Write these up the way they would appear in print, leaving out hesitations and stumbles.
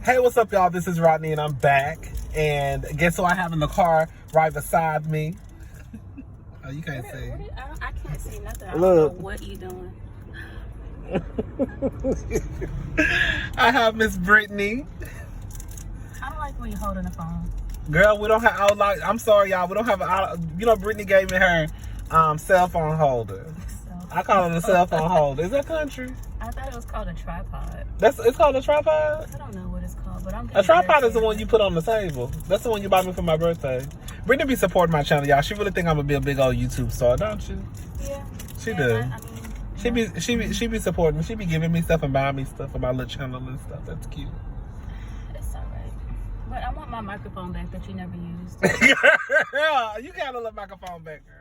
Hey, what's up, y'all? This is Rodney, and I'm back. And guess who I have in the car right beside me? Oh, you can't see. I can't see nothing. I don't Look. know what you doing. I have Miss Brittany. I don't like when you're holding the phone. Girl, we don't have. I'm sorry, y'all. We don't have. Brittany gave me her cell phone holder. I call it a cell phone holder. Is that country? I thought it was called a tripod. It's called a tripod? I don't know what it's called, but a tripod is the one you put on the table. That's the one you bought me for my birthday. Brittany be supporting my channel, y'all. She really think I'm gonna be a big old YouTube star, don't you? Yeah. She do. She be supporting me. She be giving me stuff and buying me stuff for my little channel and stuff. That's cute. It's all right. But I want my microphone back that you never used. Girl, you got a little microphone back, girl.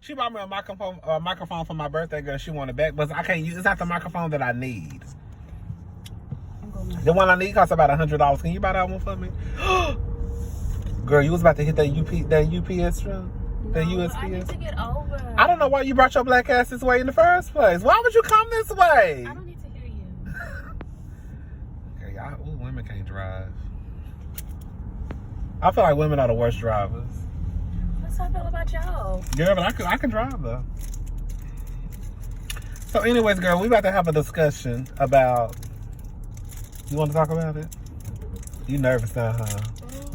She bought me a microphone for my birthday, girl. She wanted it back, but I can't use. It's not the microphone that I need. The one I need costs about $100. Can you buy that one for me? Girl, you was about to hit that UPS truck? That USPS? I need to get over. I don't know why you brought your black ass this way in the first place. Why would you come this way? I don't need to hear you. Okay, women can't drive. I feel like women are the worst drivers. What's how I feel about y'all? Girl, but I can drive though. So anyways, girl, we about to have a discussion about... You want to talk about it? You nervous now, huh?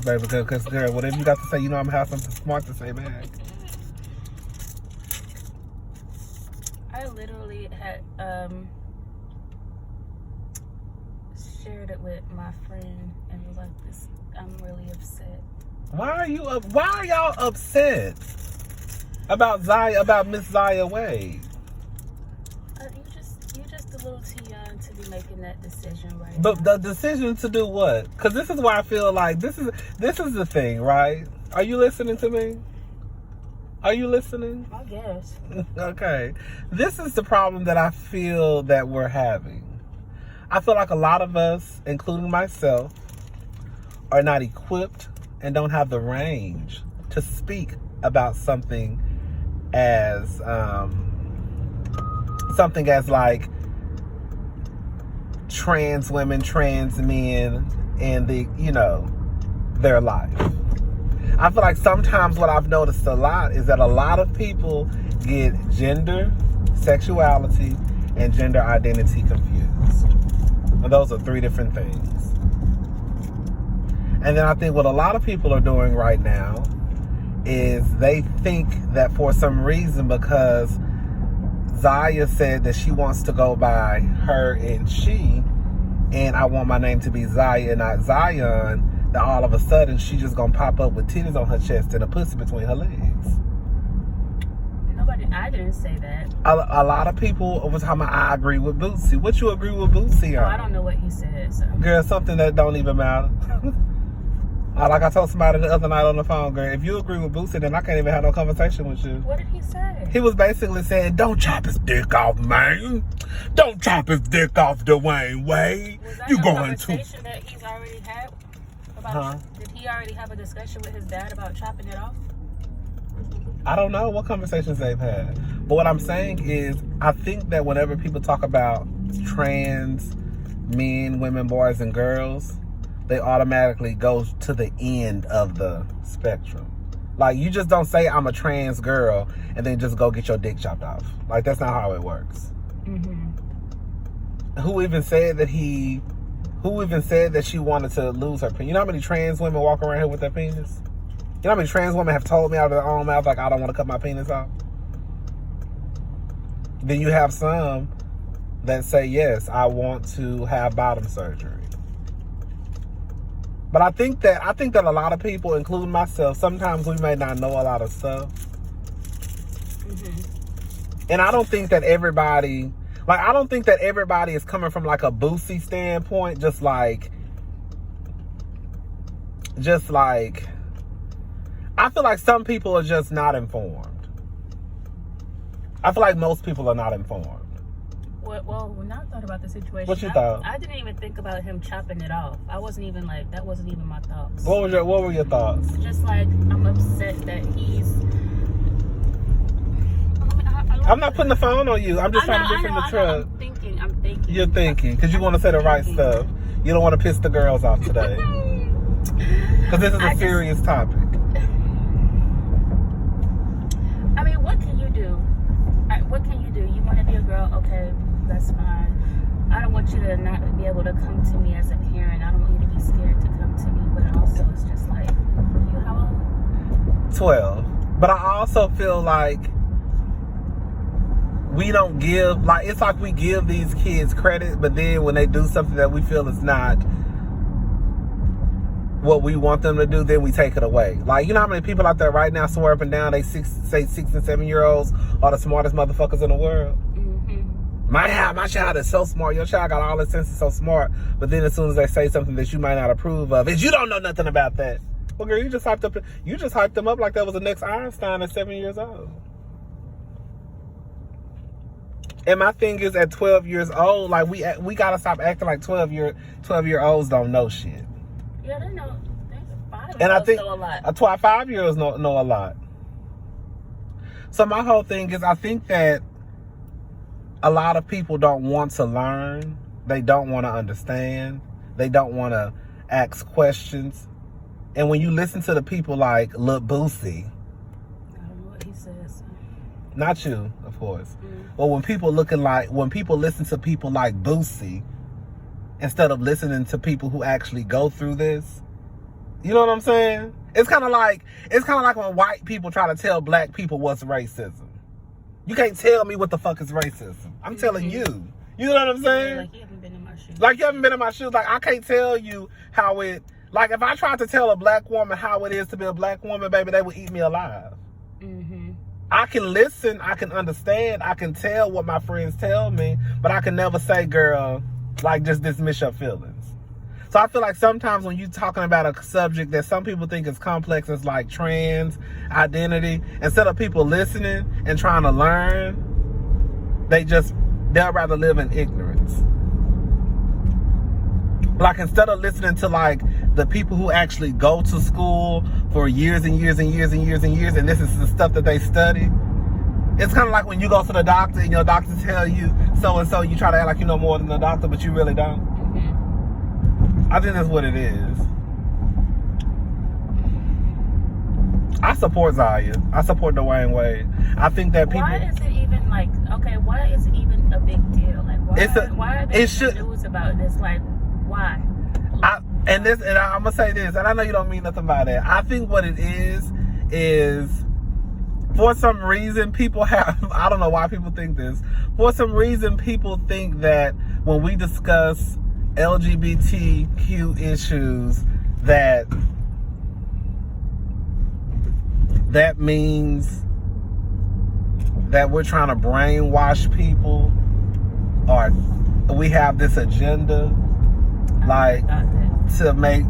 Baby, because girl, whatever you got to say, you know I'm gonna have something smart to say back. I literally had shared it with my friend and was like, "This, I'm really upset." Why are y'all upset about Miss Zaya Wade? You just a little too young to be making that decision right But now. the decision to do what? Because this is why I feel like this is the thing, right? Are you listening to me? Are you listening? I guess. Okay. This is the problem that I feel that we're having. I feel like a lot of us, including myself, are not equipped and don't have the range to speak about something as like trans women, trans men, and their life. I feel like sometimes what I've noticed a lot is that a lot of people get gender, sexuality, and gender identity confused. And those are three different things. And then I think what a lot of people are doing right now is they think that for some reason, because Zaya said that she wants to go by her and she, and I want my name to be Zaya and not Zion, that all of a sudden she just gonna pop up with titties on her chest and a pussy between her legs. I didn't say that. A lot of people was talking about, I agree with Bootsy. What you agree with Bootsy on? I don't know what he said. So. Girl, something that don't even matter. Like I told somebody the other night on the phone, girl, if you agree with Bootsy, then I can't even have no conversation with you. What did he say? He was basically saying, don't chop his dick off, man. Don't chop his dick off, Dwayne Wade. Was that You a going conversation that he's already had? Did he already have a discussion with his dad about chopping it off? I don't know what conversations they've had. But what I'm saying is, I think that whenever people talk about trans men, women, boys, and girls, they automatically go to the end of the spectrum. Like, you just don't say, I'm a trans girl, and then just go get your dick chopped off. Like, that's not how it works. Mm-hmm. Who even said that she wanted to lose her penis? You know how many trans women walk around here with their penis? You know how many trans women have told me out of their own mouth, like, I don't want to cut my penis off? Then you have some that say, yes, I want to have bottom surgery. But I think that a lot of people, including myself, sometimes we may not know a lot of stuff. Mm-hmm. And I don't think that everybody is coming from like a Boosie standpoint, just like I feel like some people are just not informed. I feel like most people are not informed. Well, when I thought about the situation, what you thought? I didn't even think about him chopping it off. I wasn't even like, that wasn't even my thoughts. What were your thoughts? Just like, I'm upset that he's... I'm not putting the phone on you. I'm just trying to get from the truck. I'm thinking You're thinking, because you want to say the right stuff. You don't want to piss the girls off today. Because this is a serious topic. I mean, what can you do? What can you do? You want to be a girl? Okay, that's fine. I don't want you to not be able to come to me as a parent. I don't want you to be scared to come to me. But also, it's just like, you how old? 12. But I also feel like we don't give, like, it's like we give these kids credit, but then when they do something that we feel is not what we want them to do, then we take it away. Like, you know how many people out there right now swear up and down they 6 and 7-year-olds are the smartest motherfuckers in the world? Mm-hmm. My child is so smart. Your child got all the senses, so smart. But then as soon as they say something that you might not approve of, is you don't know nothing about that. Well, girl, you just hyped them up like that was the next Einstein at 7 years old. And my thing is, at 12 years old, like, we gotta stop acting like 12-year-olds don't know shit. Yeah, they know. And I think know a lot. 5-year-olds know a lot. So my whole thing is, I think that a lot of people don't want to learn. They don't want to understand. They don't want to ask questions. And when you listen to the people like Lil Boosie, I don't know what he says. not you, of course. But when people listen to people like Boosie, instead of listening to people who actually go through this, you know what I'm saying? It's kind of like when white people try to tell black people what's racism. You can't tell me what the fuck is racism. I'm telling you. You know what I'm saying? Yeah, like you haven't been in my shoes. Like you haven't been in my shoes. Like I can't tell you how it. Like if I tried to tell a black woman how it is to be a black woman, baby, they would eat me alive. Mm-hmm. I can listen, I can understand, I can tell what my friends tell me, but I can never say, girl, like just dismiss your feelings. So I feel like sometimes when you're talking about a subject that some people think is complex, it's like trans identity, instead of people listening and trying to learn, they'll rather live in ignorance. Like instead of listening to like the people who actually go to school for years and years and years and years and years, and this is the stuff that they study. It's kind of like when you go to the doctor and your doctor tell you so and so, you try to act like you know more than the doctor, but you really don't. Mm-hmm. I think that's what it is. I support Zaya. I support Dwayne Wade. I think that people. Why is it even like? Okay, why is it even a big deal? Like, why are there news about this? Like, why? I'm gonna say this, and I know you don't mean nothing by that. I think what it is for some reason people have, I don't know why people think this, for some reason people think that when we discuss LGBTQ issues that means that we're trying to brainwash people or we have this agenda like to make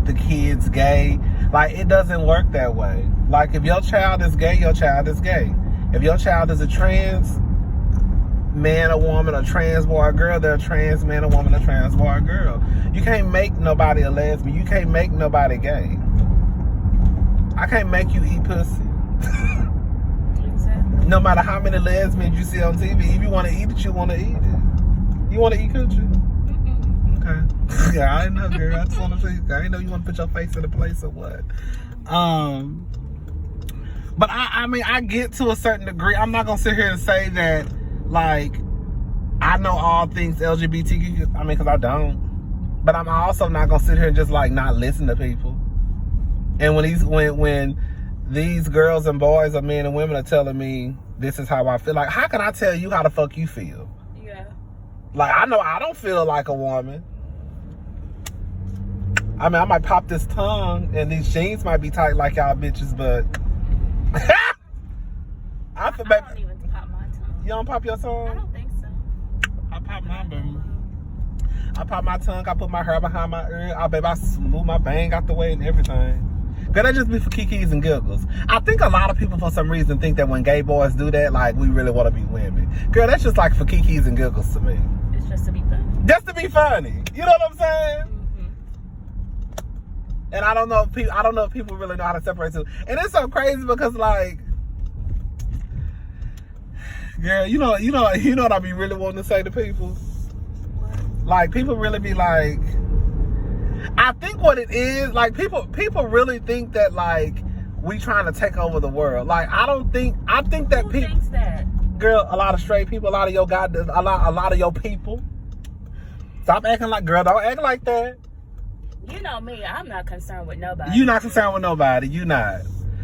the kids gay. Like it doesn't work that way. Like if your child is gay, your child is gay. If your child is a trans man or woman, a trans boy or girl, they're a trans man or woman, a trans boy or girl. You can't make nobody a lesbian. You can't make nobody gay. I can't make you eat pussy. Exactly. No matter how many lesbians you see on TV, if you want to eat it, you want to eat it. You want to eat coochie? Okay. Yeah, I didn't know, girl. I just want to see. I didn't know you want to put your face in a place or what. But I mean, I get to a certain degree. I'm not gonna sit here and say that, like, I know all things LGBTQ. I mean, because I don't. But I'm also not gonna sit here and just like not listen to people. And when these girls and boys or men and women are telling me this is how I feel, like, how can I tell you how the fuck you feel? Yeah. Like, I know I don't feel like a woman. I mean, I might pop this tongue and these jeans might be tight like y'all bitches, but I don't even pop my tongue. You don't pop your tongue? I don't think so. I pop my tongue. I pop my tongue. I put my hair behind my ear. I smooth my bang out the way and everything. Girl, that just be for kikis and giggles. I think a lot of people for some reason think that when gay boys do that, like, we really want to be women. Girl, that's just like for kikis and giggles to me. It's just to be funny. Just to be funny. You know what I'm saying? And I don't know if people really know how to separate two. And it's so crazy because, like, girl, you know what I be really wanting to say to people? Like, people really be like, I think what it is, like, people really think that, like, we trying to take over the world. Like, I think that Who people, thinks that? girl, a lot of straight people, a lot of your guys, a lot of your people. Stop acting like, girl, don't act like that. You know me, I'm not concerned with nobody. You not concerned with nobody, you not.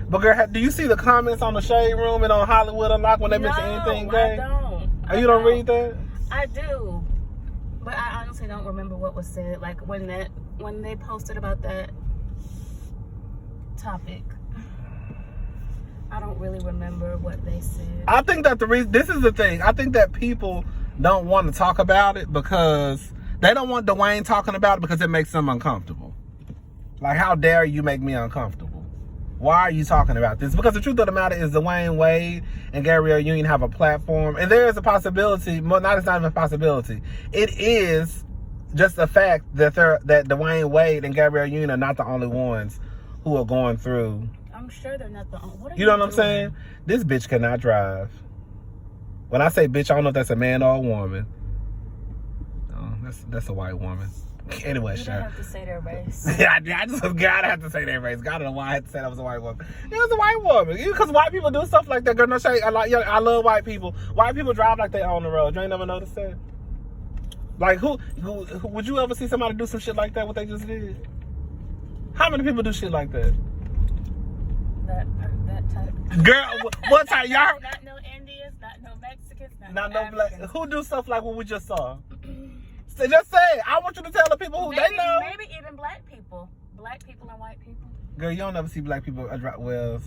But girl, do you see the comments on the Shade Room and on Hollywood Unlocked when they mention anything gay? I don't. Oh, you don't read that? I do. But I honestly don't remember what was said. Like when they posted about that topic. I don't really remember what they said. I think that this is the thing. I think that people don't want to talk about it because they don't want Dwayne talking about it because it makes them uncomfortable. Like, how dare you make me uncomfortable? Why are you talking about this? Because the truth of the matter is Dwayne Wade and Gabrielle Union have a platform. And there is a possibility, it's not even a possibility. It is just a fact that Dwayne Wade and Gabrielle Union are not the only ones who are going through. I'm sure they're not the only ones. You know what I'm saying? This bitch cannot drive. When I say bitch, I don't know if that's a man or a woman. Oh, that's a white woman. Anyway, you sure. don't have to say their race. Yeah, I just gotta have to say their race. Gotta know why I had to say that was a white woman. It was a white woman. Because white people do stuff like that. Girl, no shade. I love white people. White people drive like they own the road. You ain't never noticed that? Like, who would you ever see somebody do some shit like that, what they just did? How many people do shit like that? That type. Girl, what type? Y'all? Not no Indians, not no Mexicans, Not no no black. Africans. Who do stuff like what we just saw? So just say it. I want you to tell the people who they know. Maybe even black people. Black people and white people. Girl, you don't ever see black people drive well. I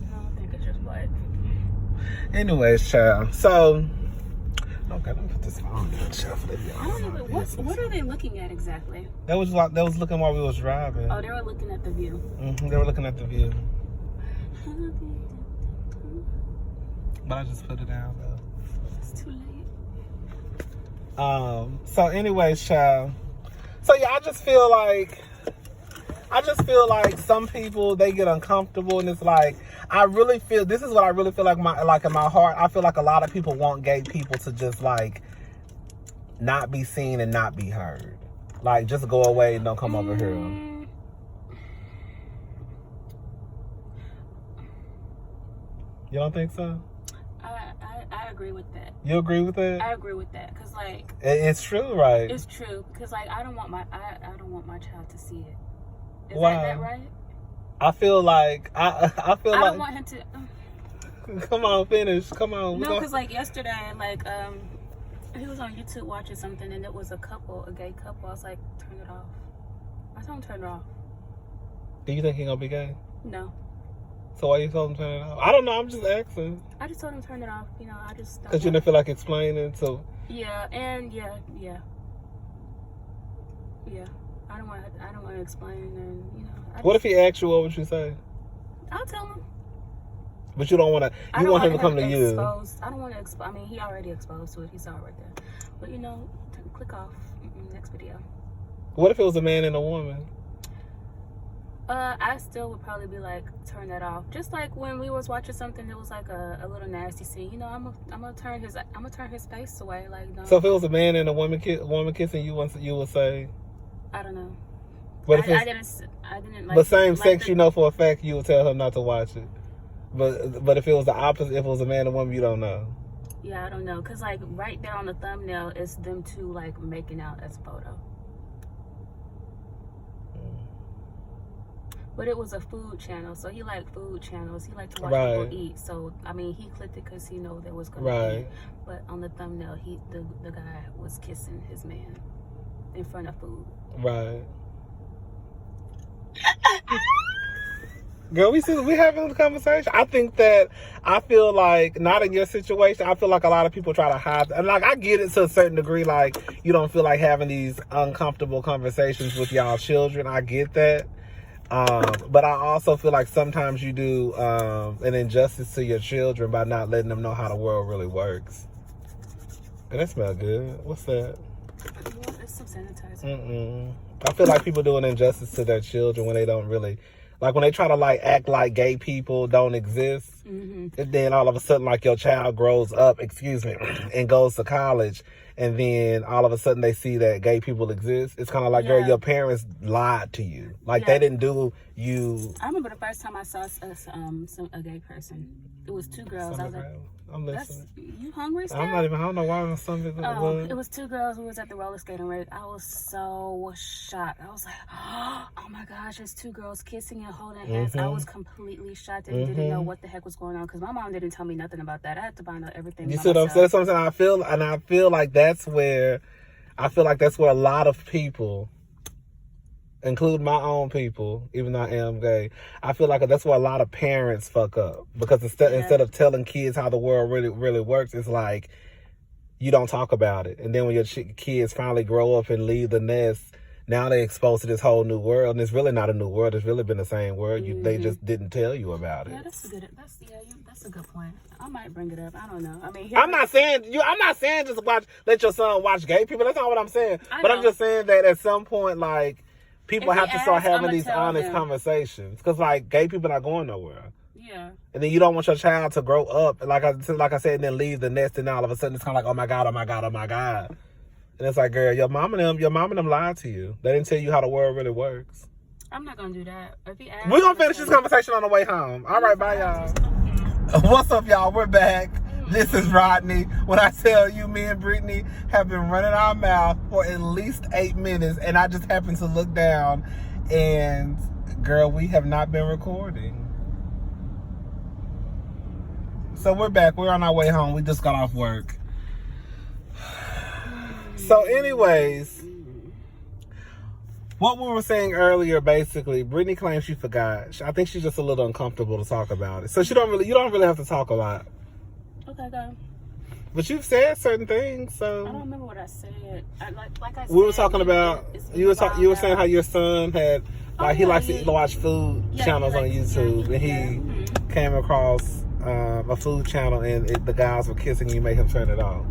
don't think it's just black people. Anyways, child. So, okay, let me put this phone down, child. I don't even. What are they looking at exactly? That was looking while we was driving. Oh, they were looking at the view. They were looking at the view. But I just put it down though. It's too late. So anyways, child. So yeah, I just feel like some people, they get uncomfortable, and it's like, this is what I really feel like in my heart. I feel like a lot of people want gay people to just like not be seen and not be heard. Like, just go away and don't come over here. You don't think so? I agree with that. You agree with that? I agree with that, cause like it's true, right? It's true, cause like I don't want my child to see it. Is wow. that right? I feel like I don't want him to. Come on, finish. Come on. No, cause like yesterday, like he was on YouTube watching something, and it was a gay couple. I was like, turn it off. I told him turn it off. Do you think he's gonna be gay? No. So why you told him turn it off? I don't know. I'm just asking. I just told him turn it off. You know, I just. Because you didn't feel like explaining, so. Yeah, and yeah. I don't want to explain, and you know. What if he asked you? What would you say? I'll tell him. But you don't want to. You want him to come to you. I don't want to expose. I mean, he already exposed to it. He saw it right there. But you know, click off. Next video. What if it was a man and a woman? I still would probably be like, turn that off. Just like when we was watching something that was like a little nasty scene. You know, I'm gonna turn his face away. Like, no. So if it was a man and a woman kissing, you would say. I don't know. But if I didn't like. But same sex, you know for a fact, you would tell her not to watch it. But if it was the opposite, if it was a man and woman, you don't know. Yeah, I don't know, cause like right there on the thumbnail, it's them two like making out as a photo. But it was a food channel, so he liked food channels. He liked to watch people eat. So I mean, he clicked it because he know there was gonna be. But on the thumbnail, the guy was kissing his man in front of food. Right. Girl, we having a conversation. I feel like, not in your situation, I feel like a lot of people try to hide. And like, I get it to a certain degree, like, you don't feel like having these uncomfortable conversations with y'all children. I get that. But I also feel like sometimes you do an injustice to your children by not letting them know how the world really works. And that smells good. What's that? Well, it's some sanitizer. I feel like people do an injustice to their children when they don't really, like when they try to like act like gay people don't exist, and then all of a sudden like your child grows up, and goes to college, and then all of a sudden they see that gay people exist. It's kind of like, girl, your parents lied to you. Like, they didn't do you. I remember the first time I saw a gay person. It was two girls. I was like, I'm listening. You hungry still? I'm not even, I don't know why I'm something. It was two girls who was at the roller skating rink. I was so shocked. I was like, oh my gosh, there's two girls kissing and holding hands. I was completely shocked and didn't know what the heck was going on because my mom didn't tell me nothing about that. I had to find out everything. You see what I'm saying? That's what I'm saying. I feel like that's where a lot of people, including my own people, even though I am gay, I feel like that's where a lot of parents fuck up. Because instead of telling kids how the world really, really works, it's like, you don't talk about it. And then when your kids finally grow up and leave the nest, now they're exposed to this whole new world. And it's really not a new world. It's really been the same world. They just didn't tell you about it. Yeah, that's a good point. I might bring it up. I don't know. I mean, I'm not saying just let your son watch gay people. That's not what I'm saying. But I'm just saying that at some point, like, people have to start having these honest conversations. Because, like, gay people not going nowhere. Yeah. And then you don't want your child to grow up, like I said, and then leave the nest, and all of a sudden it's kind of like, oh my God, oh my God, oh my God. And it's like, girl, your mom and them lied to you. They didn't tell you how the world really works. I'm not going to do that. We're going to finish this conversation on the way home. All right, bye, y'all. What's up, y'all? We're back. This is Rodney. When I tell you, me and Brittany have been running our mouth for at least 8 minutes, and I just happened to look down, and girl, we have not been recording. So we're back. We're on our way home. We just got off work. So anyways, what we were saying earlier, basically, Brittany claims she forgot. I think she's just a little uncomfortable to talk about it. So you don't really have to talk a lot. Okay, go. But you've said certain things, so I don't remember what I said. Like I said, we were talking about you were saying how your son had he likes to watch food channels on YouTube, and he came across a food channel, and the guys were kissing. You made him turn it off.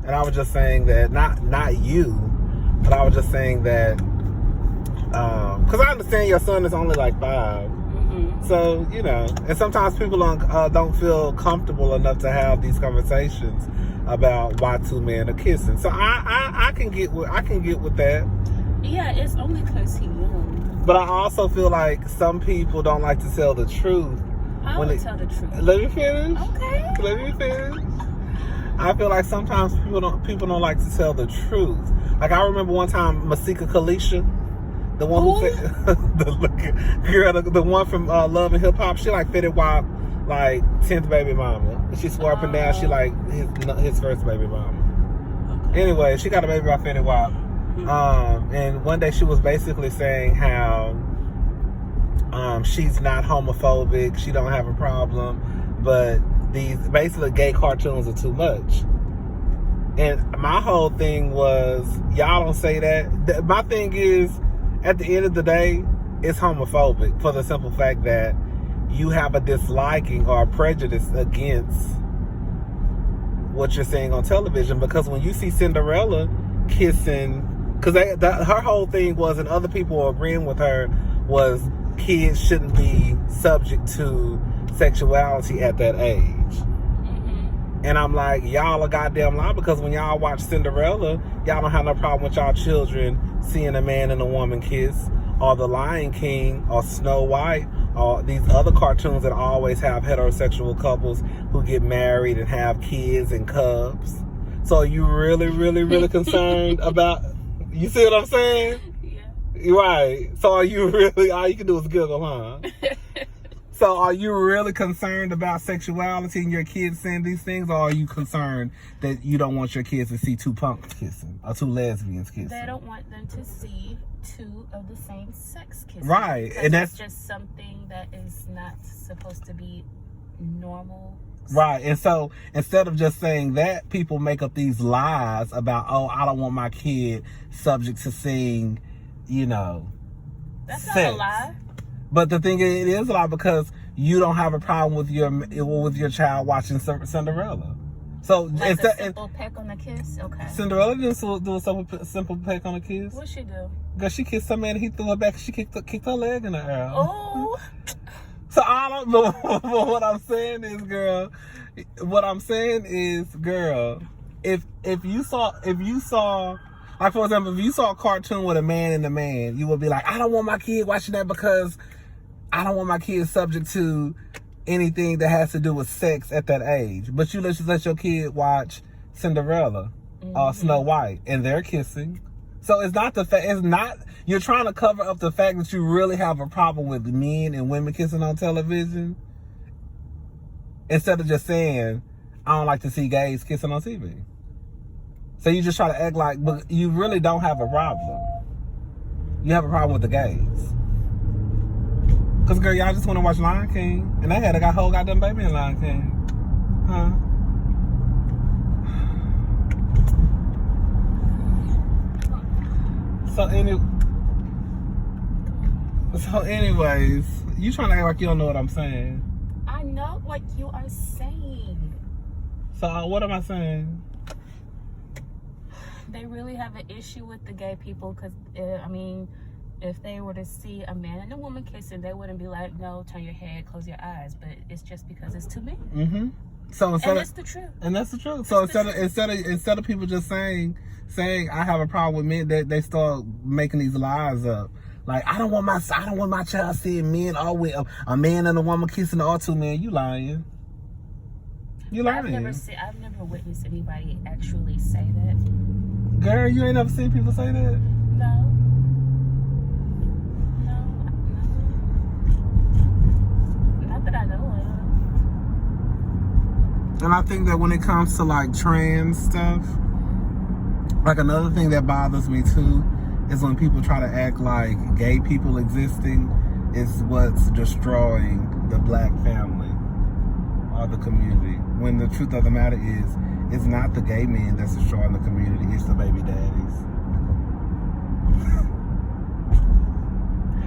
And I was just saying that not you, but I was just saying that because I understand your son is only like 5. So, you know, and sometimes people don't feel comfortable enough to have these conversations about why two men are kissing. So I can get with that. Yeah, it's only because he knew. But I also feel like some people don't like to tell the truth. I would tell the truth. Let me finish. Okay. Let me finish. I feel like sometimes people don't like to tell the truth. Like, I remember one time Masika Kalisha, the one who the one from Love and Hip Hop, she like Fetty Wap, like 10th baby mama. And she swore up and down she like his first baby mama. Okay. Anyway, she got a baby by Fetty Wap. And one day she was basically saying how she's not homophobic, she don't have a problem, but these basically gay cartoons are too much. And my whole thing was, y'all don't say that. My thing is, at the end of the day, it's homophobic for the simple fact that you have a disliking or a prejudice against what you're seeing on television. Because when you see Cinderella kissing, because her whole thing was, and other people were agreeing with her, was kids shouldn't be subject to sexuality at that age. And I'm like, y'all are goddamn lying, because when y'all watch Cinderella, y'all don't have no problem with y'all children seeing a man and a woman kiss, or The Lion King, or Snow White, or these other cartoons that always have heterosexual couples who get married and have kids and cubs. So are you really, really, really concerned about, you see what I'm saying? Yeah. Right. So are you really, all you can do is giggle, huh? So are you really concerned about sexuality and your kids saying these things, or are you concerned that you don't want your kids to see two punks kissing or two lesbians kissing? They don't want them to see two of the same sex kissing. Right. And that's just something that is not supposed to be normal. Right. And so instead of just saying that, people make up these lies about, oh, I don't want my kid subject to seeing, you know, that's sex. Not a lie. But the thing is, it is a lot, because you don't have a problem with your child watching Cinderella. So like a simple peck on a kiss. Okay. Cinderella didn't do a simple peck on a kiss. What'd she do? Because she kissed some man and he threw her back. She kicked her leg in the air. Oh. So I don't know. What I'm saying is, girl. if you saw, like, for example, if you saw a cartoon with a man and a man, you would be like, I don't want my kid watching that because I don't want my kid subject to anything that has to do with sex at that age. But you just let your kid watch Cinderella or Snow White, and they're kissing. So it's not the fact. It's not. You're trying to cover up the fact that you really have a problem with men and women kissing on television, instead of just saying, I don't like to see gays kissing on TV. So you just try to act like, but you really don't have a problem. You have a problem with the gays. Cause girl, y'all just want to watch Lion King, and they had a whole goddamn baby in Lion King, huh? So anyways, you trying to act like you don't know what I'm saying. I know what you are saying. So what am I saying? They really have an issue with the gay people because, I mean, if they were to see a man and a woman kissing, they wouldn't be like, no, turn your head, close your eyes. But it's just because it's two men. Mm-hmm. So and that's the truth. And that's the truth. So instead of people just saying I have a problem with men, they start making these lies up. Like, I don't want my child seeing men all with a man and a woman kissing, all two men. You lying. You lying. I've never witnessed anybody actually say that. Girl, you ain't never seen people say that? No. Not that I know of. And I think that when it comes to like trans stuff, like another thing that bothers me too is when people try to act like gay people existing is what's destroying the black family or the community. When the truth of the matter is, it's not the gay men that's destroying the community, it's the baby daddies.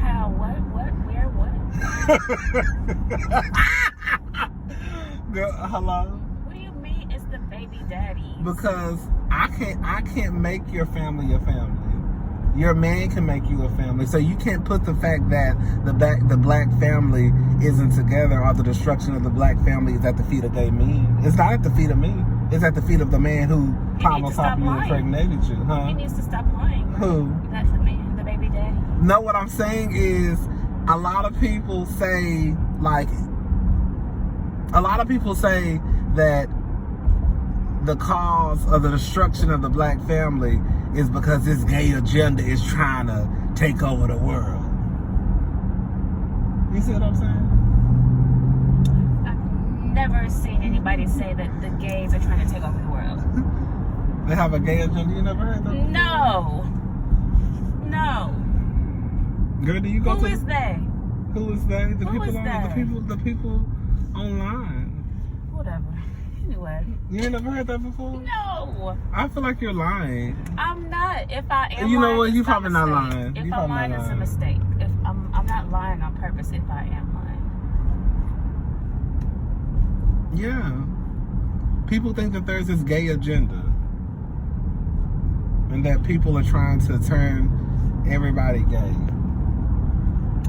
How? What? Where? What? Girl, hello? What do you mean it's the baby daddies? Because I can't make your family your family. Your man can make you a family. So you can't put the fact that the black family isn't together or the destruction of the black family is at the feet of gay men. It's not at the feet of me. It's at the feet of the man who climbed on top of you and impregnated you. Huh? He needs to stop lying. Who? That's the man, the baby daddy. No, what I'm saying is a lot of people say that the cause of the destruction of the black family is because this gay agenda is trying to take over the world. You see what I'm saying? I've never seen anybody say that the gays are trying to take over the world. They have a gay agenda? You never heard that? No. Girl, do you go Who is they? Who is they? The Who is that? The people online. Whatever. Anyway. You ain't never heard that before? No. I feel like you're lying. I'm not. If I am you know lying, what? You it's probably a not mistake. lying. If I'm lying, it's a mistake. If I'm not lying on purpose if I am lying. Yeah. People think that there's this gay agenda. And that people are trying to turn everybody gay.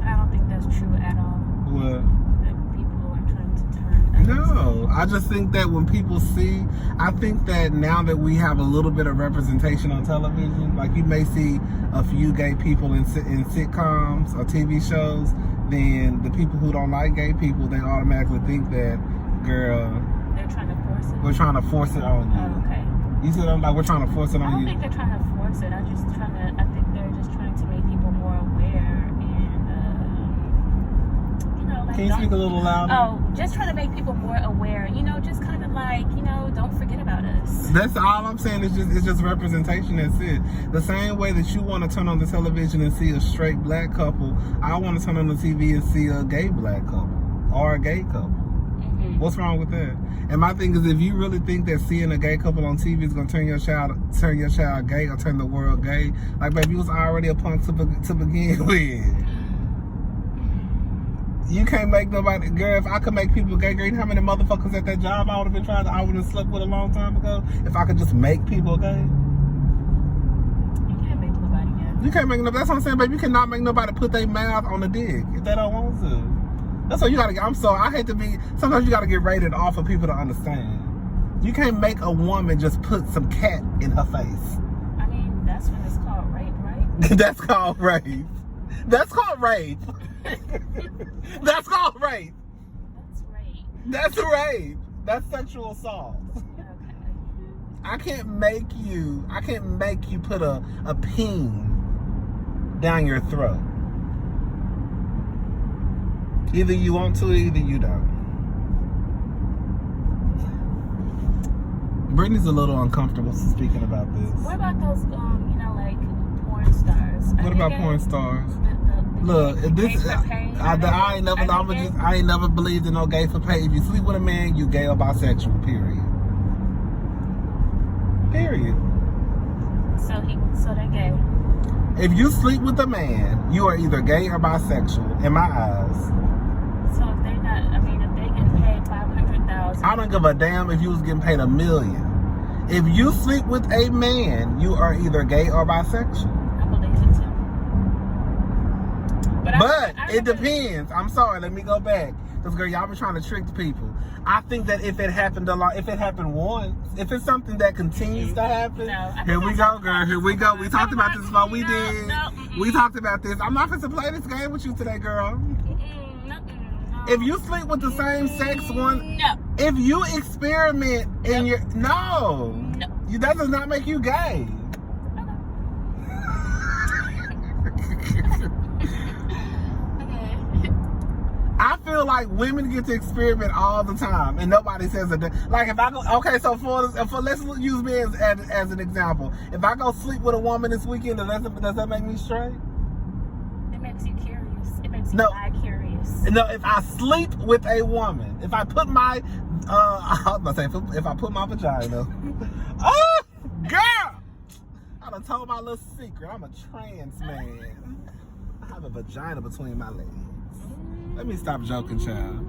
I don't think that's true at all. What? That people are trying to turn others. No, I just think that when people see, I think that now that we have a little bit of representation on television, like you may see a few gay people in sitcoms or TV shows, then the people who don't like gay people, they automatically think that, girl, they're trying to force it. We're trying to force it on you. Oh, okay. You see what I'm like? We're trying to force it on you. I don't think they're trying to force it. I think they're just trying to make people more aware and, like. Can you speak a little louder? Oh, just trying to make people more aware. Just kind of like, don't forget about us. That's all I'm saying. It's just representation. That's it. The same way that you want to turn on the television and see a straight black couple, I want to turn on the TV and see a gay black couple or a gay couple. Mm-hmm. What's wrong with that? And my thing is, if you really think that seeing a gay couple on TV is gonna turn your child gay or turn the world gay, like, baby, you was already a punk to begin with. You can't make nobody, girl. If I could make people gay, girl, you know how many motherfuckers at that job I would have slept with a long time ago? If I could just make people gay. You can't make nobody gay. You can't make nobody. That's what I'm saying, baby. You cannot make nobody put their mouth on the dick if they don't want to. That's what you gotta get. I hate to be. Sometimes you gotta get rated off for people to understand. You can't make a woman just put some cat in her face. I mean, that's when it's called rape, right? That's called rape. That's called rape. That's called rape. That's rape. That's rape. That's sexual assault. Okay. I can't make you put a peen down your throat. Either you want to, either you don't. Brittany's a little uncomfortable speaking about this. What about those, like porn stars? What about porn stars? Look, this I ain't never believed in no gay for pay. If you sleep with a man, you gay or bisexual. Period. Period. So they're gay. If you sleep with a man, you are either gay or bisexual, in my eyes. So if they're not, if they're getting paid $500,000. I don't give a damn if you was getting paid $1 million. If you sleep with a man, you are either gay or bisexual. I believe it too. But it depends. I'm sorry, let me go back. Because girl, y'all been trying to trick people. I think that if it happened once, if it's something that continues to happen, here we go, girl. Here we go. We talked about this before. We did. We talked about this. I'm not going to play this game with you today, girl. If you sleep with the same sex one, if you experiment in your that does not make you gay. I feel like women get to experiment all the time, and nobody says a like. If I go, okay, so for let's use me as an example. If I go sleep with a woman this weekend, does that make me straight? It makes you curious. It makes you bi-curious. No, if I sleep with a woman, if I put my, I was about to say, if I put my vagina, oh, girl, I done told my little secret. I'm a trans man. I have a vagina between my legs. Let me stop joking, child.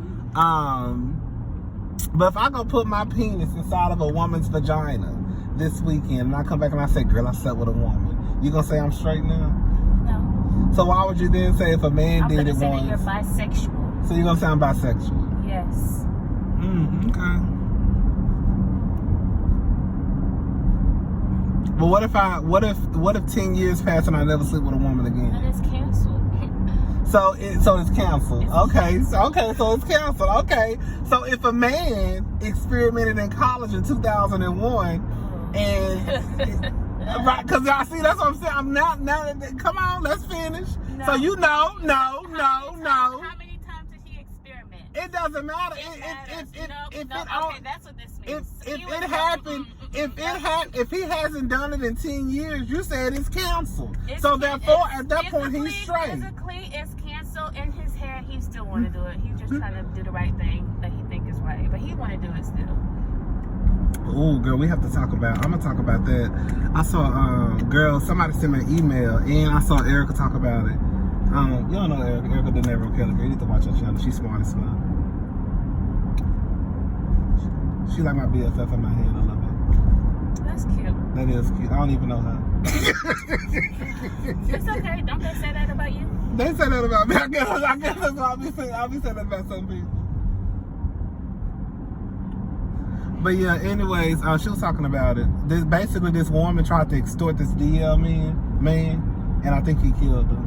But if I go put my penis inside of a woman's vagina this weekend, and I come back and I say, girl, I slept with a woman, you gonna say I'm straight now? No. So why would you then say if a man did it once? I'm gonna say that you're bisexual. So you're gonna say I'm bisexual? Yes. Okay. But what if 10 years pass and I never sleep with a woman again? Then it's canceled. So it's canceled. Okay, so it's canceled. Okay, so if a man experimented in college in 2001, and right, because y'all see, that's what I'm saying. I'm not now. Come on, let's finish. No. So no. How many times did he experiment? It doesn't matter. That's what this means. If he hasn't done it in 10 years, you said it's canceled. So therefore, at that point, he's straight. Physically, it's canceled. In his head, he still want to do it. He's just trying to do the right thing that he think is right, but he want to do it still. Oh, girl, we have to talk about. I'm gonna talk about that. I saw, girl, somebody sent me an email, and I saw Erica talk about it. You don't know Erica. Erica the Never Killer. You need to watch her channel. She's smart as fuck. She like my BFF in my head a little bit. That's cute. That is cute. I don't even know her. It's okay. Don't they say that about you? They say that about me. I guess that's what I'll be saying that about some people. But yeah, anyways, she was talking about it. This woman tried to extort this DL man, and I think he killed her.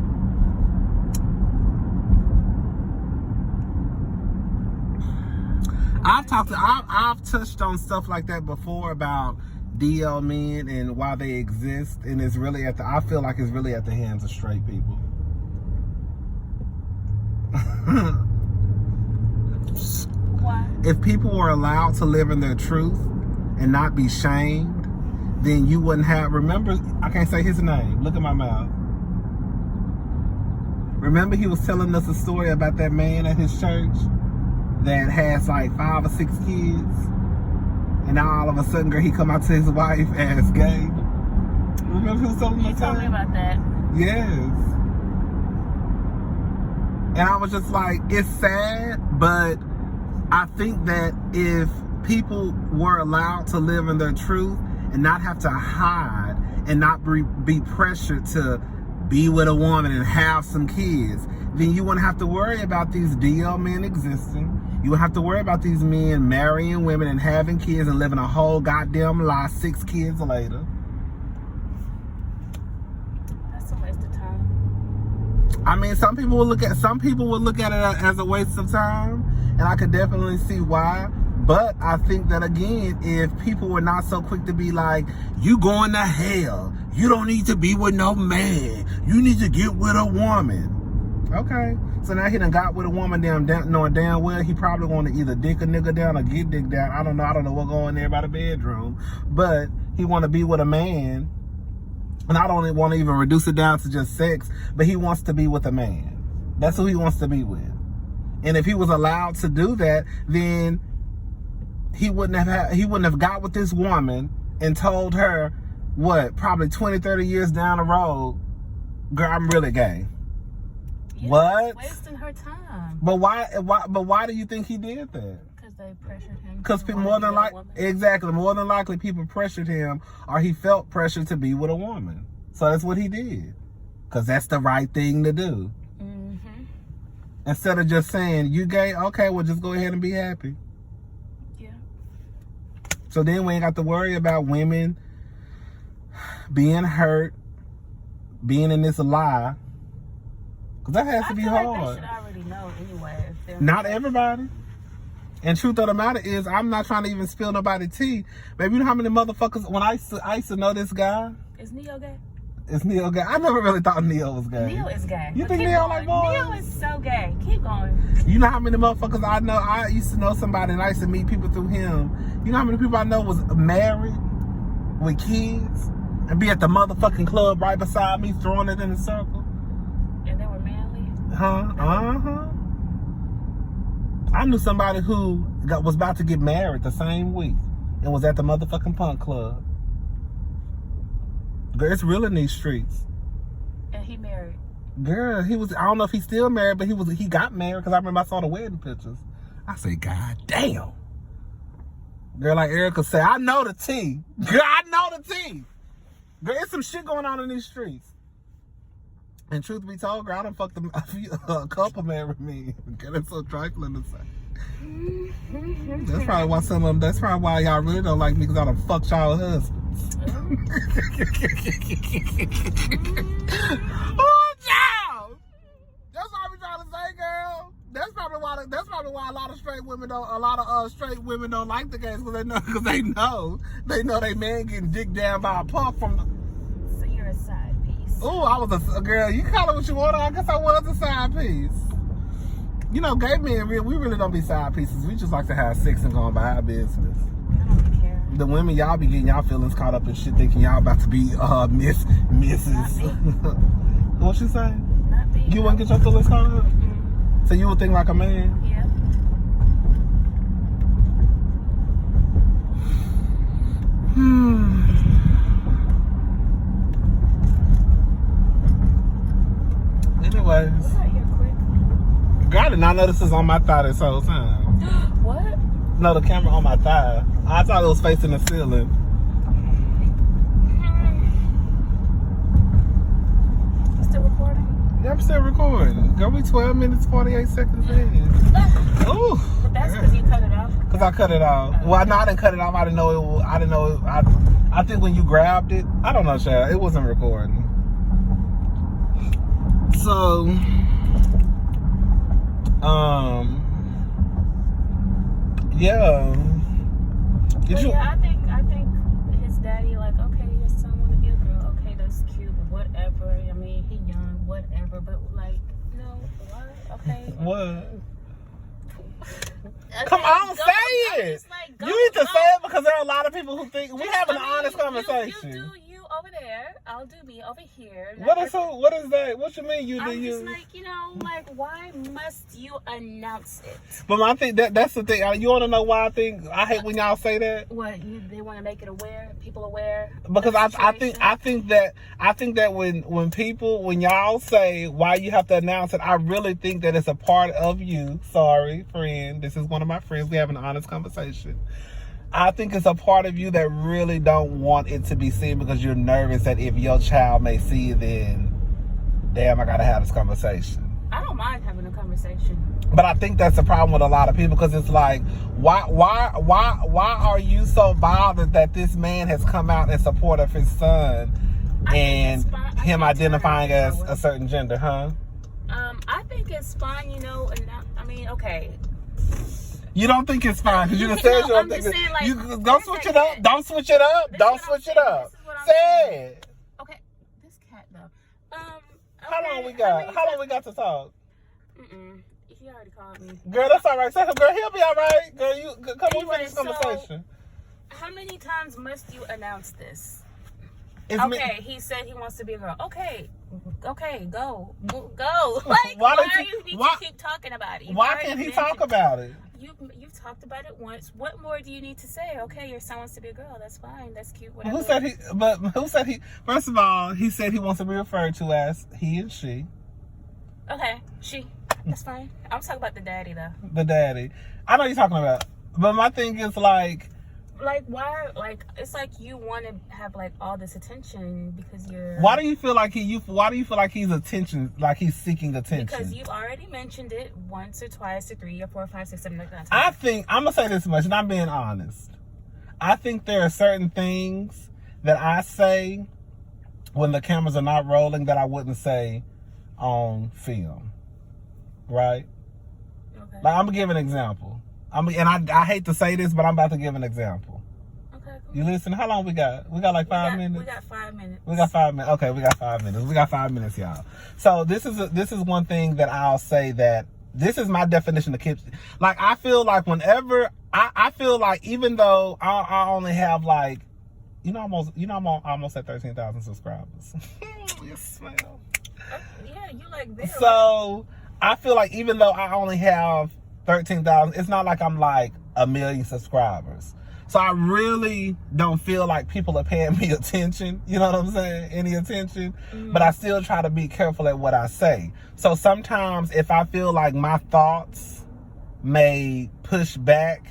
I've touched on stuff like that before about DL men and why they exist, and it's really I feel like it's really at the hands of straight people. Why? If people were allowed to live in their truth and not be shamed, then you wouldn't have. Remember, I can't say his name. Look at my mouth. Remember, he was telling us a story about that man at his church that has like 5 or 6 kids, and now all of a sudden, girl, he come out to his wife as gay. Remember, he was telling us that? He told me about that. Yes. And I was just like, it's sad, but I think that if people were allowed to live in their truth and not have to hide and not be pressured to be with a woman and have some kids, then you wouldn't have to worry about these DL men existing. You wouldn't have to worry about these men marrying women and having kids and living a whole goddamn lie 6 kids later. That's a waste of time. I mean, some people will look at it as a waste of time, and I could definitely see why. But I think that, again, if people were not so quick to be like, you going to hell, you don't need to be with no man, you need to get with a woman. Okay, so now he done got with a woman, knowing damn well he probably want to either dick a nigga down or get dick down. I don't know what going there by the bedroom, but he want to be with a man, and I don't want to even reduce it down to just sex, but he wants to be with a man. That's who he wants to be with. And if he was allowed to do that, then he wouldn't have got with this woman and told her, what, probably 20, 30 years down the road, girl, I'm really gay. Yeah, What? Wasting her time. But why do you think he did that? Because they pressured him. Because more than likely people pressured him, or he felt pressure to be with a woman. So that's what he did. Because that's the right thing to do. Mm-hmm. Instead of just saying, you gay? Okay, well, just go ahead and be happy. Yeah. So then we ain't got to worry about women being hurt, being in this lie. Because that has to be hard. Like they should already know anyway. Not everybody. And truth of the matter is, I'm not trying to even spill nobody's tea. Baby, you know how many motherfuckers, when I used to know this guy. Is Neo gay? Is Neo gay? I never really thought Neo was gay. Neo is gay. You think Neo like boys? Neo is so gay. Keep going. You know how many motherfuckers I know? I used to know somebody and I used to meet people through him. You know how many people I know was married with kids and be at the motherfucking club right beside me throwing it in a circle? And they were manly? Uh-huh. I knew somebody who was about to get married the same week and was at the motherfucking punk club. Girl, it's real in these streets. And he married? Girl, he was, I don't know if he's still married, but he got married because I remember I saw the wedding pictures. I say, God damn. Girl, like Erica said, I know the tea. Girl, I know the tea. Girl, there's some shit going on in these streets. And truth be told, girl, I done fucked a couple married me. Girl, that's so trifling to say. That's probably why y'all really don't like me, because I done fucked y'all husbands. Oh, child! That's what I be trying to say, girl. That's probably why a lot of straight women don't like the gays, because they know they man getting dicked down by a punk from the... So you're a side piece. Oh, I was a girl. You call it what you want. I guess I was a side piece. You know, gay men, we really don't be side pieces. We just like to have sex and go on by our business. I don't care. The women, y'all be getting y'all feelings caught up in shit, thinking y'all about to be Mrs. What you say? Not me. You wouldn't get your feelings caught up? Mm-hmm. So you would think like a man? Yeah. Anyways. Was that here quick? Girl, I did not know this was on my thigh this whole time. What? No, the camera on my thigh. I thought it was facing the ceiling. You still recording? Yeah, I'm still recording. Girl, we 12 minutes, 48 seconds in. Ooh. But that's because you cut it off. Because I cut it off. Well, no, I didn't cut it off. I didn't know I think when you grabbed it, I don't know, Chad. It wasn't recording. So, yeah. I think his daddy, like, okay, your son want to be a girl. Okay, that's cute, whatever. I mean, he young, whatever. But, like, no, what? Okay. What? Okay, Come on, say I'm it. just like, You need to say it because there are a lot of people who think we having an honest conversation. You do you over there. I'll do me over here. What is that? What you mean you do I'm you? just like, like, why must you announce it? But I think that's the thing. You want to know why I hate when y'all say that? What, they want to make it people aware? Because I think that when y'all say why you have to announce it, I really think that it's a part of you. Sorry, friend. This is one of my friends. We have an honest conversation. I think it's a part of you that really don't want it to be seen because you're nervous that if your child may see it, then damn, I gotta have this conversation. I don't mind having a conversation. But I think that's the problem with a lot of people, because it's like, why are you so bothered that this man has come out in support of his son and him identifying as a certain gender, huh? I think it's fine, you know, and I mean, okay. You don't think it's fine because you just said you don't think saying, like, you don't switch it up. Don't switch it up. Don't switch it up. Say it. Okay, this cat though. How long we got? How long we got to talk? He already called me. Girl, that's all right. Girl, he'll be all right. Girl, you come on, finish this conversation. How many times must you announce this? It's okay, he said he wants to be a girl. Okay, go. Like, why do you need to keep talking about it? Why can't he talk about it? You've talked about it once. What more do you need to say? Okay, your son wants to be a girl. That's fine. That's cute. Whatever. Who said he? But who said he? First of all, he said he wants to be referred to as he and she. Okay, she. That's fine. I'm talking about the daddy though. The daddy. I know what you're talking about. But my thing is like why? Like, it's like you want to have like all this attention because you're. Why do you feel like Why do you feel like he's attention? Like he's seeking attention? Because you've already mentioned it once or twice or 3 or 4 or 5, 6, 7 like that. I think I'm gonna say this much, and I'm being honest. I think there are certain things that I say when the cameras are not rolling that I wouldn't say on film. Right? Okay. Like, I'm gonna give an example. I hate to say this, but I'm about to give an example. Okay, cool. You listen? How long we got? We got like 5 minutes? We got 5 minutes. We got 5 minutes. Okay, we got 5 minutes. We got 5 minutes, y'all. So this is one thing that I'll say that this is my definition of kids. Like, I feel like whenever I feel like even though I only have like, I'm almost at 13,000 subscribers. Yes, ma'am. Yeah, you like this. So I feel like even though I only have 13,000, it's not like I'm like 1 million subscribers. So I really don't feel like people are paying me attention. You know what I'm saying? Any attention. Mm-hmm. But I still try to be careful at what I say. So sometimes if I feel like my thoughts may push back,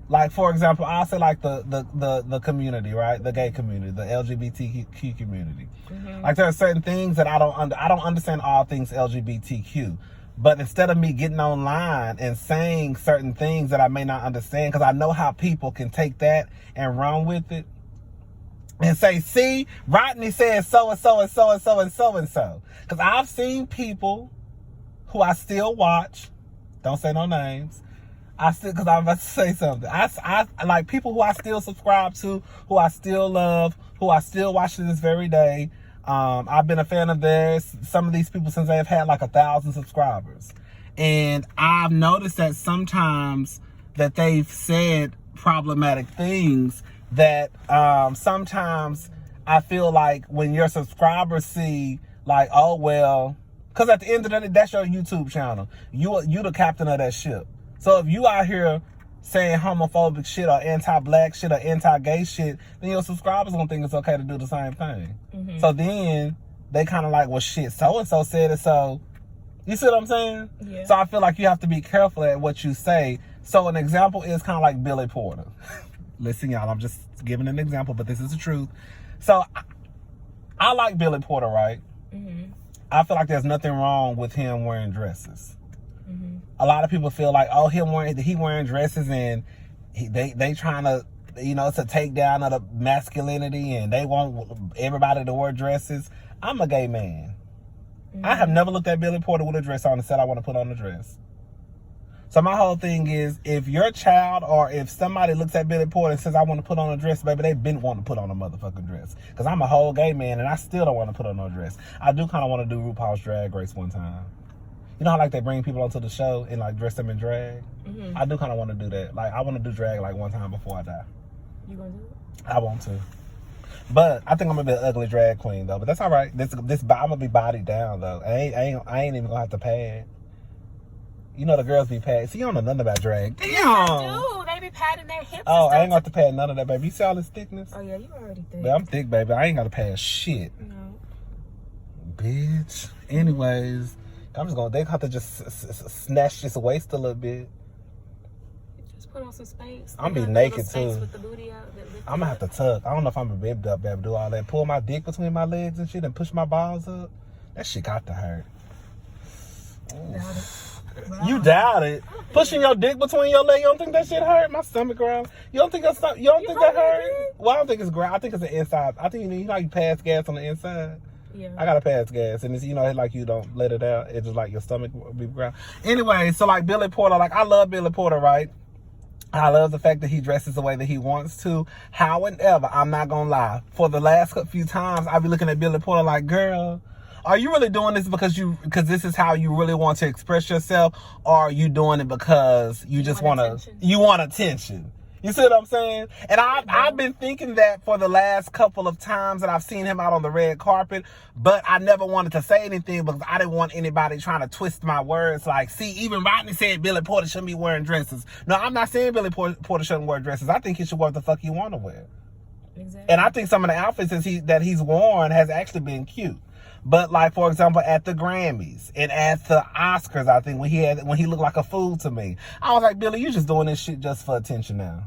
like for example, I'll say like the community, right? The gay community, the LGBTQ community. Mm-hmm. Like there are certain things that I don't understand all things LGBTQ. But instead of me getting online and saying certain things that I may not understand, because I know how people can take that and run with it and say, see, Rodney says so and so and so and so and so and so. Because I've seen people who I still watch, don't say no names, because I'm about to say something. I like people who I still subscribe to, who I still love, who I still watch to this very day. I've been a fan of theirs, some of these people, since they've had like 1,000 subscribers. And I've noticed that sometimes that they've said problematic things that sometimes I feel like when your subscribers see like, oh, well, because at the end of the day, that's your YouTube channel. You the captain of that ship. So if you out here saying homophobic shit or anti-black shit or anti-gay shit, then your subscribers gonna think it's okay to do the same thing. Mm-hmm. So then they kind of like, well, shit, so-and-so said it, so you see what I'm saying? Yeah. So I feel like you have to be careful at what you say. So an example is kind of like Billy Porter. Listen, y'all, I'm just giving an example, but this is the truth. So I like Billy Porter, right? Mm-hmm. I feel like there's nothing wrong with him wearing dresses. Mm-hmm. A lot of people feel like, oh, he wearing dresses and they trying to, to take down of the masculinity and they want everybody to wear dresses. I'm a gay man. Mm-hmm. I have never looked at Billy Porter with a dress on and said I want to put on a dress. So my whole thing is, if your child or if somebody looks at Billy Porter and says I want to put on a dress, baby, they've been wanting to put on a motherfucking dress. Because I'm a whole gay man and I still don't want to put on no dress. I do kind of want to do RuPaul's Drag Race one time. You know how like they bring people onto the show and like dress them in drag? Mm-hmm. I do kind of want to do that. Like I want to do drag like one time before I die. You gonna do it? I want to. But I think I'm gonna be an ugly drag queen though. But that's all right. This I'm gonna be bodied down though. I ain't even gonna have to pad. You know the girls be padded. See, you don't know nothing about drag. Damn. I do. They be padding their hips. Oh, I ain't got to pad none of that, baby. You see all this thickness? Oh yeah, you already thick. But I'm thick, baby. I ain't got to pad shit. No. Bitch. Anyways. They have to just snatch this waist a little bit. Just put on some space. I'm be naked too. With the booty out, I'm gonna have to tuck. I don't know if I'm gonna be able to do all that. Pull my dick between my legs and shit and push my balls up. That shit got to hurt. Doubt it. Well, You doubt it. Pushing your dick between your legs, you don't think that shit hurt? My stomach ground. You don't think that hurt? Well, I don't think it's ground. I think it's the inside. I think you know you pass gas on the inside. Yeah. I gotta pass gas, and it's like you don't let it out. It's just like your stomach will be ground. Anyway, so like Billy Porter, like I love Billy Porter, right? I love the fact that he dresses the way that he wants to. However, I'm not gonna lie. For the last few times, I be looking at Billy Porter like, girl, are you really doing this because this is how you really want to express yourself, or are you doing it because you just want attention? You see what I'm saying? And I've been thinking that for the last couple of times that I've seen him out on the red carpet, but I never wanted to say anything because I didn't want anybody trying to twist my words. Like, see, even Rodney said Billy Porter shouldn't be wearing dresses. No, I'm not saying Billy Porter shouldn't wear dresses. I think he should wear what the fuck he want to wear. Exactly. And I think some of the outfits that he's worn has actually been cute. But like, for example, at the Grammys and at the Oscars, I think when he looked like a fool to me, I was like, Billy, you just doing this shit just for attention now.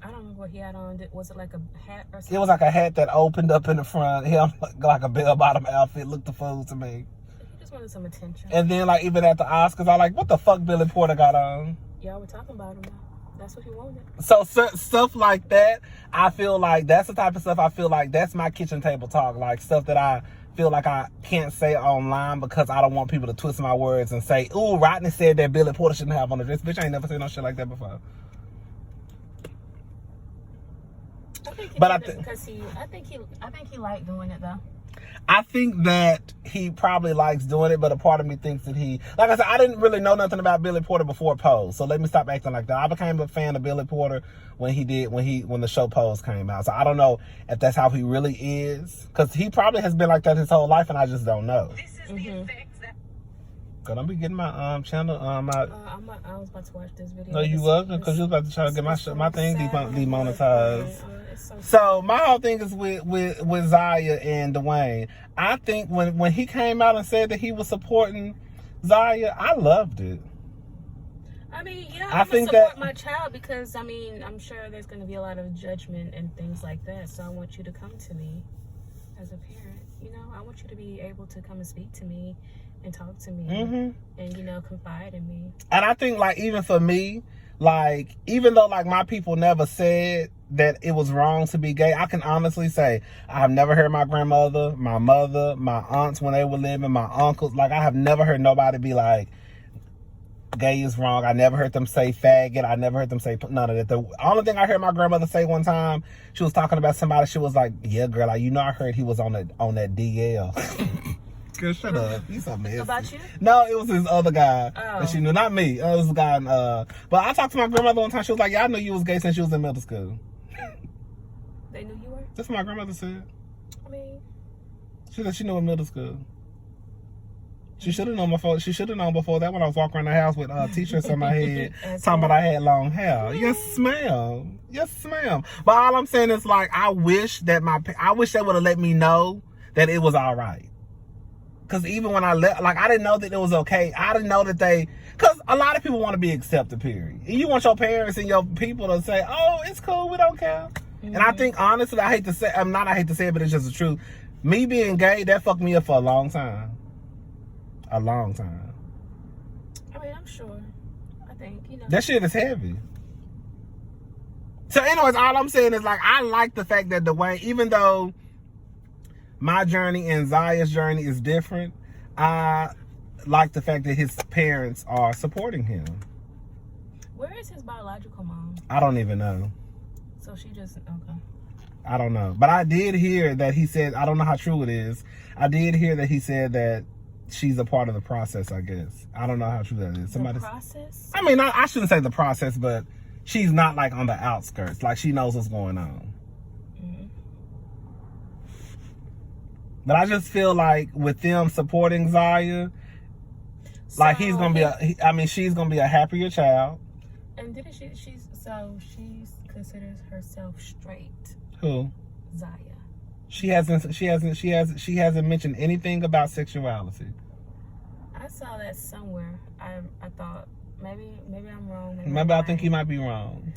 I don't know what he had on. Was it like a hat or something? It was like a hat that opened up in the front. He had like a bell-bottom outfit. Looked a fool to me. He just wanted some attention. And then like even at the Oscars, I like, what the fuck Billy Porter got on? Y'all were talking about him though. That's what he wanted. So stuff like that, I feel like that's the type of stuff I feel like that's my kitchen table talk. Like stuff that I feel like I can't say online because I don't want people to twist my words and say, ooh, Rodney said that Billy Porter shouldn't have on the dress. Bitch, I ain't never said no shit like that before. I think he liked doing it though. I think that he probably likes doing it, but a part of me thinks that like I said, I didn't really know nothing about Billy Porter before Pose, so let me stop acting like that. I became a fan of Billy Porter when the show Pose came out. So I don't know if that's how he really is, because he probably has been like that his whole life, and I just don't know. This is the effects that. Cause I'm be getting my channel I was about to watch this video. No, you wasn't, because you was about to try to get my thing demonetized. So my whole thing is with Zaya and Dwayne. I think when he came out and said that he was supporting Zaya, I loved it. I mean, yeah, I think support my child because, I mean, I'm sure there's going to be a lot of judgment and things like that. So I want you to come to me as a parent. You know, I want you to be able to come and speak to me and talk to me and, you know, confide in me. And I think, like, even for me, like, even though, like, my people never said that it was wrong to be gay, I can honestly say I've never heard my grandmother, my mother, my aunts when they were living, my uncles, like, I have never heard nobody be like, gay is wrong. I never heard them say faggot. I never heard them say none of that. The only thing I heard my grandmother say one time, she was talking about somebody, she was like, yeah, girl, like, you know, I heard he was on that DL. Girl, shut up. You so messy. About you? No, it was this other guy that she knew. Not me. It was a guy. But I talked to my grandmother one time. She was like, yeah, I knew you was gay since you was in middle school. They knew you were? That's what my grandmother said. I mean, she said she knew in middle school. She should have known before. She should have known before that when I was walking around the house with t-shirts on my head, talking about I had long hair. Yes, ma'am. Yes, ma'am. But all I'm saying is, like, I wish they would have let me know that it was all right. Because even when I left, like, I didn't know that it was okay. I didn't know that because a lot of people want to be accepted, period. And you want your parents and your people to say, oh, it's cool, we don't care. And I think, honestly, I hate to say it, but it's just the truth. Me being gay, that fucked me up for a long time. A long time. I mean, I'm sure. I think, you know. That shit is heavy. So anyways, all I'm saying is, like, I like the fact that Dwayne, even though my journey and Zaya's journey is different, I like the fact that his parents are supporting him. Where is his biological mom? I don't even know. So she just, okay. I don't know. But I did hear that he said, I don't know how true it is. I did hear that he said that she's a part of the process, I guess. I don't know how true that is. The process? I mean, I shouldn't say the process, but she's not, like, on the outskirts. Like, she knows what's going on. But I just feel like with them supporting Zaya, like, she's going to be a happier child. And didn't she considers herself straight. Who? Zaya. She hasn't mentioned anything about sexuality. I saw that somewhere. I thought maybe I'm wrong. Maybe I think you might be wrong.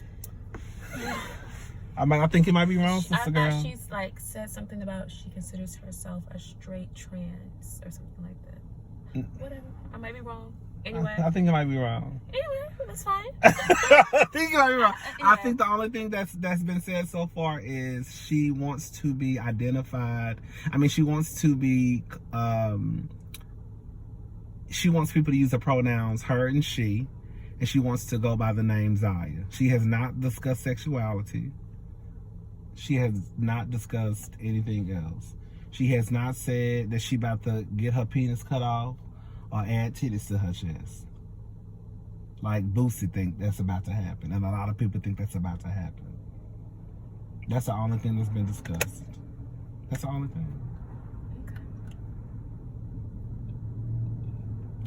I mean, I think you might be wrong, sister girl. I thought she's like said something about she considers herself a straight trans or something like that. Whatever. I might be wrong. Anyway. I think you might be wrong. Anyway, that's fine. I think you might be wrong. Anyway. I think the only thing that's been said so far is she wants to be identified. I mean, she wants to be. She wants people to use the pronouns her and she, and she wants to go by the name Zaya. She has not discussed sexuality. She has not discussed anything else. She has not said that she about to get her penis cut off or add titties to her chest. Like Boosie think that's about to happen, and a lot of people think that's about to happen. That's the only thing that's been discussed. That's the only thing.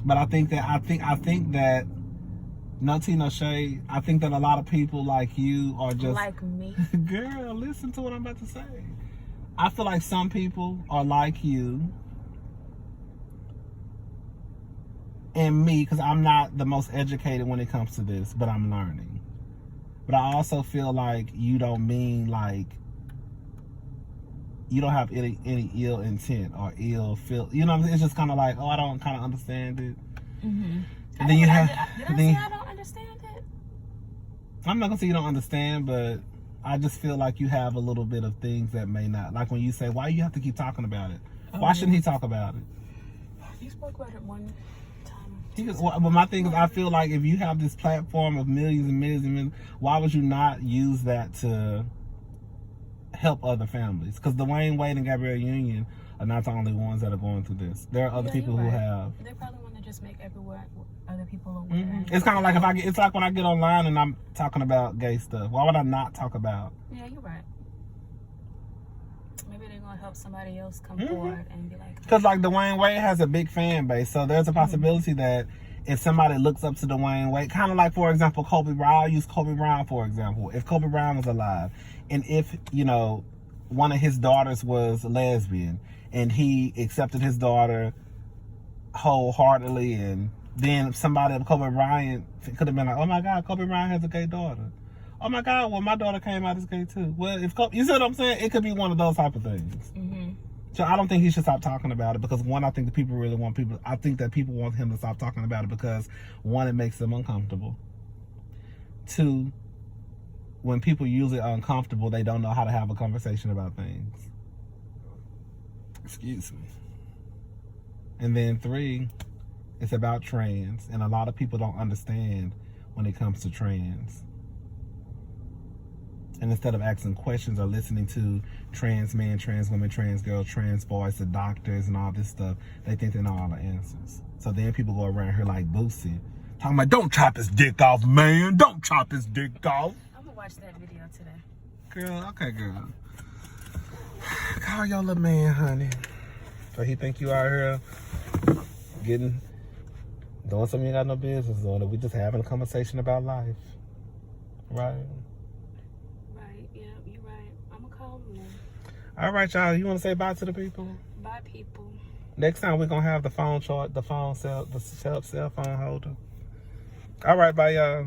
But I think that no tea, no shade. I think that a lot of people like you are just like me. Girl, listen to what I'm about to say. I feel like some people are like you and me, because I'm not the most educated when it comes to this, but I'm learning. But I also feel like you don't mean like you don't have any ill intent or ill feel. You know what I'm saying? It's just kind of like, oh, I don't kind of understand it. Mm-hmm. And then you have. Did I say I don't understand it? I'm not gonna say you don't understand, but I just feel like you have a little bit of things that may not. Like when you say, why you have to keep talking about it? Why shouldn't he talk about it? You spoke about it one time. But my thing is, I feel like if you have this platform of millions and millions and millions, why would you not use that to help other families? Because Dwayne Wade and Gabrielle Union are not the only ones that are going through this. There are other people who have. They probably want to just make other people aware. Mm-hmm. It's kind of like it's like when I get online and I'm talking about gay stuff. Why would I not talk about? Yeah, you're right. Maybe they're gonna help somebody else come forward and be like. Because like Dwayne Wade has a big fan base, so there's a possibility that if somebody looks up to Dwayne Wade, kind of like, for example, Kobe Bryant. I'll use Kobe Bryant for example. If Kobe Bryant was alive, and if one of his daughters was lesbian, and he accepted his daughter wholeheartedly, and then somebody of Kobe Bryant could have been like, oh my God, Kobe Bryant has a gay daughter. Oh my God, well my daughter came out as gay too. Well, if you see what I'm saying, it could be one of those type of things. Mm-hmm. So I don't think he should stop talking about it because one, I think that people really want people. I think that people want him to stop talking about it because one, it makes them uncomfortable. Two, when people usually are uncomfortable, they don't know how to have a conversation about things. Excuse me. And then three, it's about trans, and a lot of people don't understand when it comes to trans. And instead of asking questions or listening to trans men, trans women, trans girls, trans boys, the doctors and all this stuff, they think they know all the answers. So then people go around here like Boosie, talking about, don't chop his dick off, man. Don't chop his dick off. I'm going to watch that video today. Girl, okay, girl. Call your little man, honey. So he think you out here doing something you ain't got no business doing. We just having a conversation about life. Right? All right, y'all. You want to say bye to the people? Bye, people. Next time we're gonna have the phone chart, the cell phone holder. All right, bye, y'all.